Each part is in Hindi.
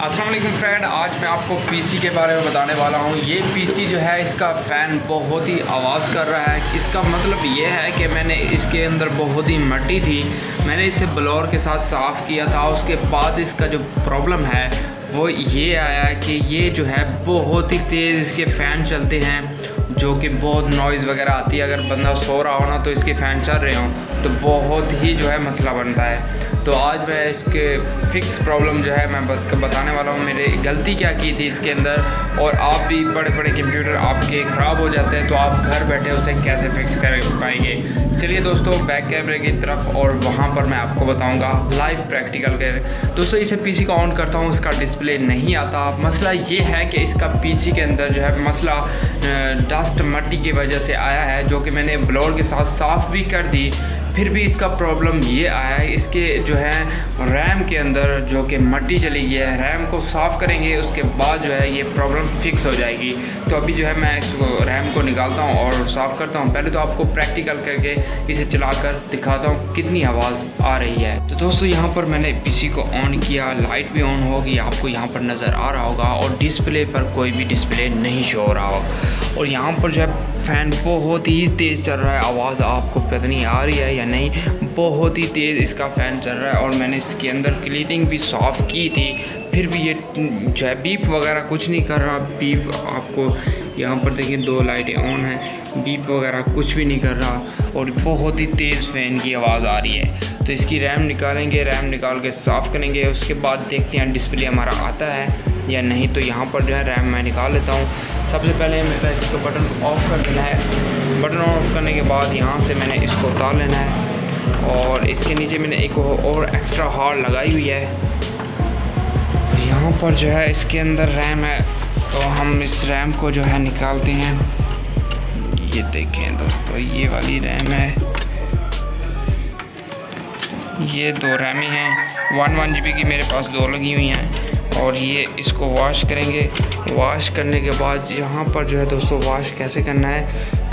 अस्सलाम वालेकुम फ्रेंड, आज मैं आपको पीसी के बारे में बताने वाला हूँ। ये पीसी जो है इसका फ़ैन बहुत ही आवाज़ कर रहा है। इसका मतलब ये है कि मैंने इसके अंदर बहुत ही मट्टी थी, मैंने इसे ब्लोअर के साथ साफ़ किया था। उसके बाद इसका जो प्रॉब्लम है वो ये आया कि ये जो है बहुत ही तेज़ इसके फ़ैन चलते हैं, जो कि बहुत नॉइज़ वगैरह आती है। अगर बंदा सो रहा हो ना तो इसके फ़ैन चल रहे हों तो बहुत ही जो है मसला बनता है। तो आज मैं इसके फ़िक्स प्रॉब्लम जो है मैं बताने वाला हूँ, मेरी गलती क्या की थी इसके अंदर। और आप भी बड़े बड़े कंप्यूटर आपके ख़राब हो जाते हैं तो आप घर बैठे उसे कैसे फ़िक्स कर पाएंगे। चलिए दोस्तों, बैक कैमरे की तरफ और वहाँ पर मैं आपको बताऊँगा लाइव प्रैक्टिकल कर। दोस्तों इसे पीसी को ऑन करता हूँ, इसका डिस्प्ले नहीं आता। मसला ये है कि इसका पीसी के अंदर जो है मसला डस्ट मट्टी की वजह से आया है, जो कि मैंने ब्लोअर के साथ साफ़ भी कर दी, फिर भी इसका प्रॉब्लम ये आया है। इसके जो है रैम के अंदर जो कि मट्टी चली गई है, रैम को साफ़ करेंगे उसके बाद जो है ये प्रॉब्लम फिक्स हो जाएगी। तो अभी जो है मैं इसको रैम को निकालता हूँ और साफ़ करता हूँ। पहले तो आपको प्रैक्टिकल करके इसे चलाकर दिखाता हूँ कितनी आवाज़ आ रही है। तो दोस्तों यहाँ पर मैंने पीसी को ऑन किया, लाइट भी ऑन होगी, आपको यहाँ पर नज़र आ रहा होगा, और डिस्प्ले पर कोई भी डिस्प्ले नहीं शो हो रहा होगा। और यहाँ पर जो है फ़ैन बहुत ही तेज़ चल रहा है, आवाज़ आपको पता नहीं आ रही है या नहीं, बहुत ही तेज़ इसका फ़ैन चल रहा है। और मैंने इसके अंदर क्लीनिंग भी साफ़ की थी, फिर भी ये जो है बीप वगैरह कुछ नहीं कर रहा। बीप आपको यहाँ पर देखिए 2 लाइटें ऑन हैं, बीप वगैरह कुछ भी नहीं कर रहा, और बहुत ही तेज़ फ़ैन की आवाज़ आ रही है। तो इसकी रैम निकालेंगे, रैम निकाल के साफ़ करेंगे, उसके बाद देखते हैं डिस्प्ले हमारा आता है या नहीं। तो यहाँ पर जो है रैम मैं निकाल लेता हूँ। सबसे पहले मेरा इसको बटन ऑफ़ कर देना है। बटन ऑफ़ करने के बाद यहाँ से मैंने इसको उतार लेना है, और इसके नीचे मैंने एक और एक्स्ट्रा हार्ड लगाई हुई है। यहाँ पर जो है इसके अंदर रैम है, तो हम इस रैम को जो है निकालते हैं। ये देखें दोस्तों, ये वाली रैम है, ये 2 रैमें हैं, 1 GB की मेरे पास 2 लगी हुई हैं। और ये इसको वॉश करेंगे। वॉश करने के बाद यहाँ पर जो है दोस्तों वॉश कैसे करना है,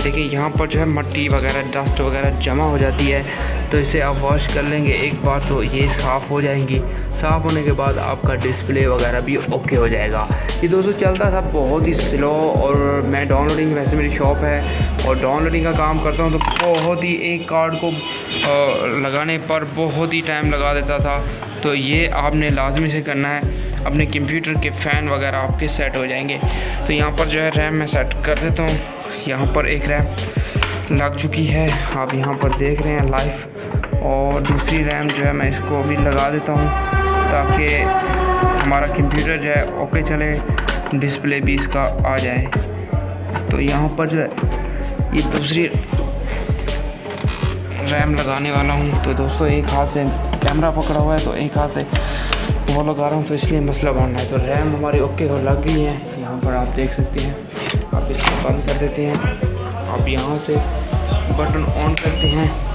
देखिए यहाँ पर जो है मट्टी वगैरह डस्ट वगैरह जमा हो जाती है, तो इसे आप वॉश कर लेंगे एक बार तो ये साफ़ हो जाएंगी। साफ़ होने के बाद आपका डिस्प्ले वगैरह भी ओके हो जाएगा। ये दोस्तों चलता था बहुत ही स्लो, और मैं डाउनलोडिंग, वैसे मेरी शॉप है और डाउनलोडिंग का काम करता हूँ, तो बहुत ही एक कार्ड को लगाने पर बहुत ही टाइम लगा देता था। तो ये आपने लाजमी से करना है, अपने कंप्यूटर के फ़ैन वगैरह आपके सेट हो जाएंगे। तो यहाँ पर जो है रैम मैं सेट कर देता हूँ। यहाँ पर एक रैम लग चुकी है, आप यहाँ पर देख रहे हैं लाइव, और दूसरी रैम जो है मैं इसको भी लगा देता हूँ ताकि हमारा कंप्यूटर जो है ओके चले, डिस्प्ले भी इसका आ जाए। तो यहाँ पर जो है ये दूसरी रैम लगाने वाला हूँ। तो दोस्तों एक हाथ से कैमरा पकड़ा हुआ है तो एक हाथ से वो लगा रहा हूँ, तो इसलिए मसला बन रहा है। तो रैम हमारी ओके हो लग गई है, यहाँ पर आप देख सकते हैं। आप इसको बंद कर देते हैं, आप यहाँ से बटन ऑन करते हैं।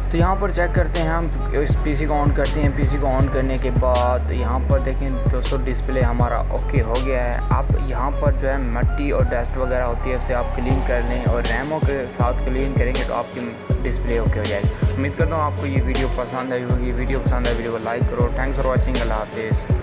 तो यहाँ पर चेक करते हैं हम, इस पीसी को ऑन करते हैं। पीसी को ऑन करने के बाद यहाँ पर देखें दोस्तों डिस्प्ले हमारा ओके हो गया है। आप यहाँ पर जो है मट्टी और डस्ट वगैरह होती है उसे आप क्लीन कर लें, और रैमों के साथ क्लीन करेंगे तो आपकी डिस्प्ले ओके हो जाएगी। उम्मीद करता हूँ आपको ये वीडियो पसंद आई होगी। वीडियो पसंद आई, वीडियो को लाइक करो। Thanks for watching. अल्लाह हाफिज़।